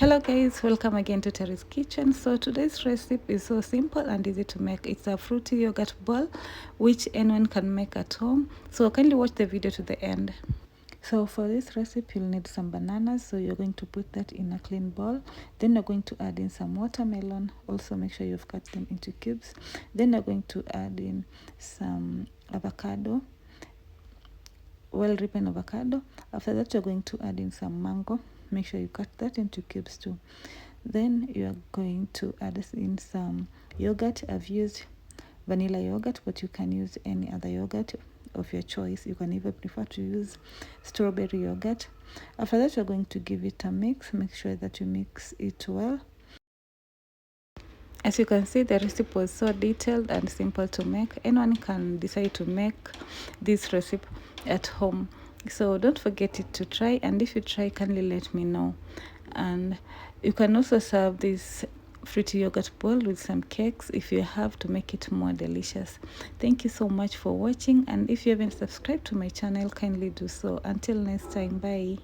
Hello guys, welcome again to Terry's Kitchen. So today's recipe is so simple and easy to make. It's a fruity yogurt ball which anyone can make at home. So kindly watch the video to the end. So for this recipe you'll need some bananas, so you're going to put that in a clean bowl. Then you're going to add in some watermelon. Also make sure you've cut them into cubes. Then you're going to add in some avocado, well ripened avocado. After that you're going to add in some mango. Make sure you cut that into cubes too. Then you are going to add in some yogurt. I've used vanilla yogurt, but you can use any other yogurt of your choice. You can even prefer to use strawberry yogurt. After that you're going to give it a mix. Make sure that you mix it well. As you can see, the recipe was so detailed and simple to make. Anyone can decide to make this recipe at home. So don't forget it to try, and if you try, kindly let me know. And you can also serve this fruity yogurt bowl with some cakes if you have, to make it more delicious. Thank you so much for watching, and if you haven't subscribed to my channel, kindly do so. Until next time, bye.